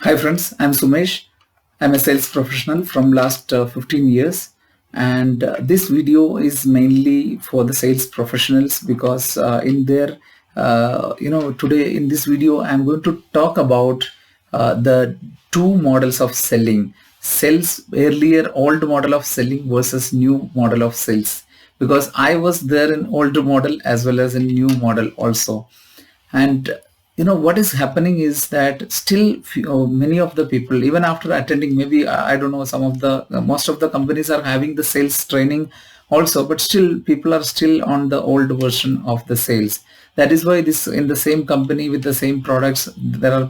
Hi friends, I'm Sumesh. I'm a sales professional from last 15 years, and this video is mainly for the sales professionals because in their today in this video I'm going to talk about the two models of selling: sales, earlier old model of selling versus new model of sales, because I was there in old model as well as in new model also. And what is happening is that still many of the people, even after attending, maybe I don't know, some of the most of the companies are having the sales training also, but still people are still on the old version of the sales. That is why this, in the same company with the same products, there are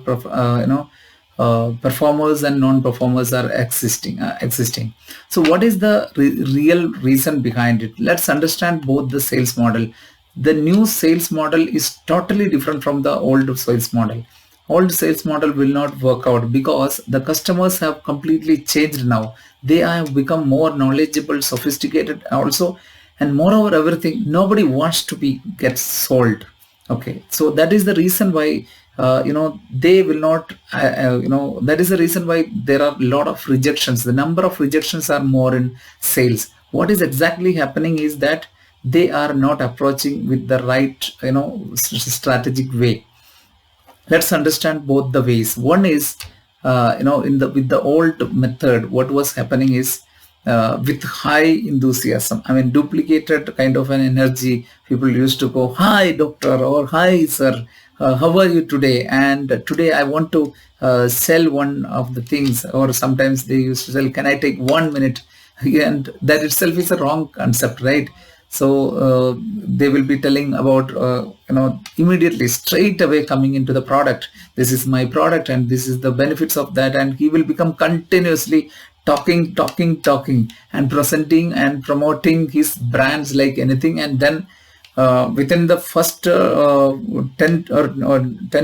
performers and non-performers are existing. So what is the real reason behind it? Let's understand both the sales model. The new sales model is totally different from the old sales model. Old sales model will not work out because the customers have completely changed now. They have become more knowledgeable, sophisticated also, and moreover everything, nobody wants to be get sold. Okay, so that is the reason why they will not that is the reason why there are a lot of rejections. The number of rejections are more in sales. What is exactly happening is that they are not approaching with the right strategic way. Let's understand both the ways. One is in the with the old method, what was happening is with high enthusiasm, I mean duplicated kind of an energy, people used to go, "Hi doctor," or "Hi sir, how are you today, and today I want to sell one of the things." Or sometimes they used to sell, "Can I take 1 minute?" And that itself is a wrong concept, right? So they will be telling about immediately, straight away, coming into the product. "This is my product and this is the benefits of that," and he will become continuously talking and presenting and promoting his brands like anything. And then within the first 10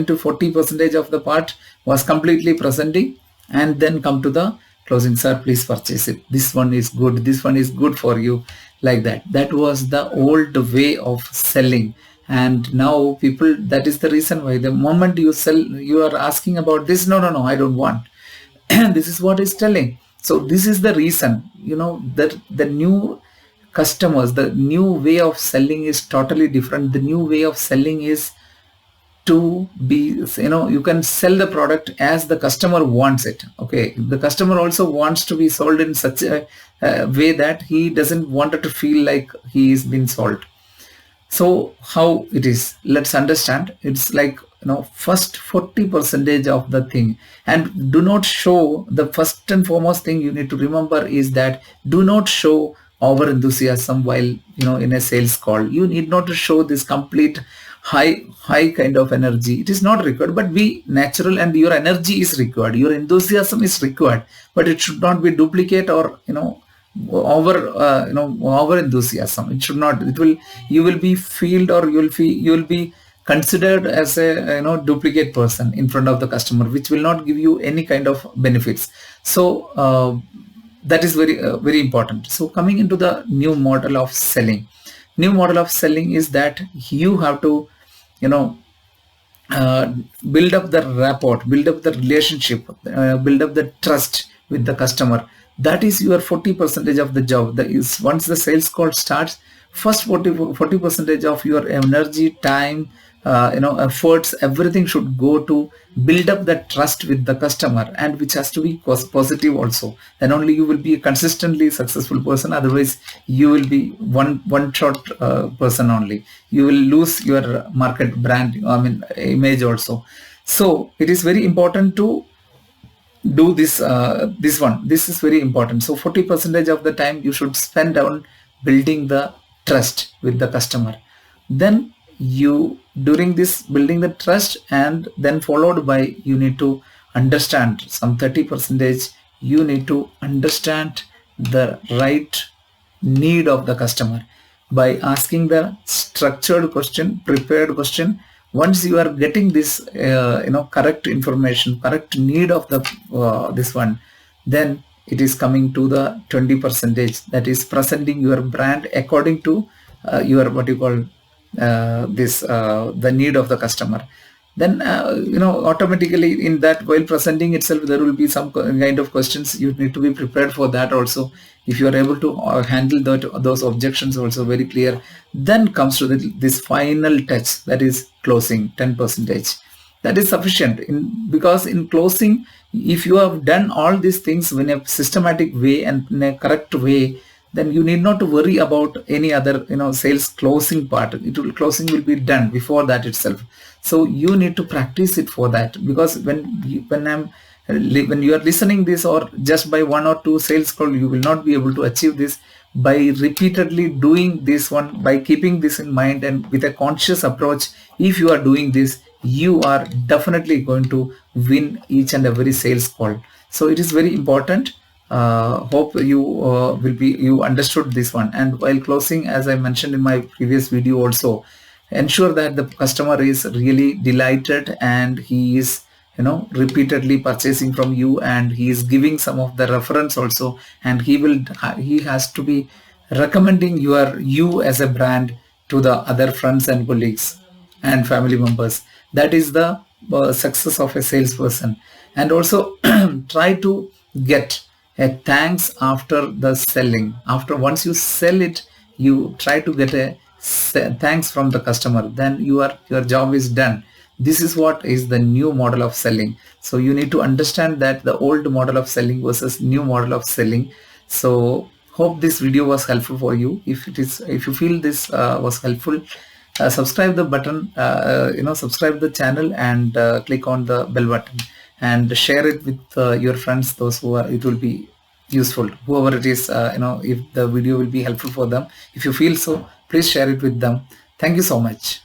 to 40 percentage of the part was completely presenting, and then come to the closing. "Sir, please purchase it. This one is good. This one is good for you." Like that. That was the old way of selling. And now people, that is the reason why the moment you sell, you are asking about this. "No, no, no, I don't want." This is what is telling. So this is the reason, that the new customers, the new way of selling is totally different. The new way of selling is to be, you can sell the product as the customer wants it. Okay, the customer also wants to be sold in such a way that he doesn't want it to feel like he is being sold. So how it is, let's understand. It's like, first 40 percentage of the thing. And do not show, the first and foremost thing you need to remember is that do not show over enthusiasm while in a sales call. You need not to show this complete high kind of energy. It is not required, but be natural, and your energy is required, your enthusiasm is required, but it should not be duplicate or over enthusiasm. It should not. It will, you will be feel, or you will be considered as a duplicate person in front of the customer, which will not give you any kind of benefits. So that is very important. So coming into the new model of selling, is that you have to build up the rapport, build up the relationship, build up the trust with the customer. That is your 40 percentage of the job. That is, once the sales call starts, first 40 percentage of your energy, time, efforts, everything should go to build up that trust with the customer, and which has to be positive also. Then only you will be a consistently successful person. Otherwise you will be one shot person only. You will lose your market brand, I mean image also. So it is very important to do this one. This is very important. So 40 percentage of the time you should spend on building the trust with the customer. Then you, during this building the trust, and then followed by, you need to understand some 30 percentage. You need to understand the right need of the customer by asking the structured question, prepared question. Once you are getting this correct information, correct need of the this one, then it is coming to the 20 percentage, that is presenting your brand according to your, what you call, the need of the customer. then automatically in that, while presenting itself, there will be some kind of questions. You need to be prepared for that also. If you are able to handle those objections also very clear, then comes to this final touch, that is closing 10 percentage. That is sufficient, because in closing, if you have done all these things in a systematic way and in a correct way, then you need not to worry about any other sales closing part. Closing will be done before that itself. So you need to practice it for that, because when you are listening this, or just by one or two sales call, you will not be able to achieve this. By repeatedly doing this one, by keeping this in mind and with a conscious approach, if you are doing this, you are definitely going to win each and every sales call. So it is very important. Hope you understood this one. And while closing, as I mentioned in my previous video also, ensure that the customer is really delighted, and he is repeatedly purchasing from you, and he is giving some of the reference also, and he has to be recommending you as a brand to the other friends and colleagues and family members. That is the success of a salesperson. And also try to get a thanks after the selling. After once you sell it, you try to get a thanks from the customer. Then your job is done. This is what is the new model of selling. So you need to understand that the old model of selling versus new model of selling. So hope this video was helpful for you. If you feel this was helpful, subscribe the button, subscribe the channel, and click on the bell button, and share it with your friends, those who are, it will be useful, whoever it is, if the video will be helpful for them. If you feel so, please share it with them. Thank you so much.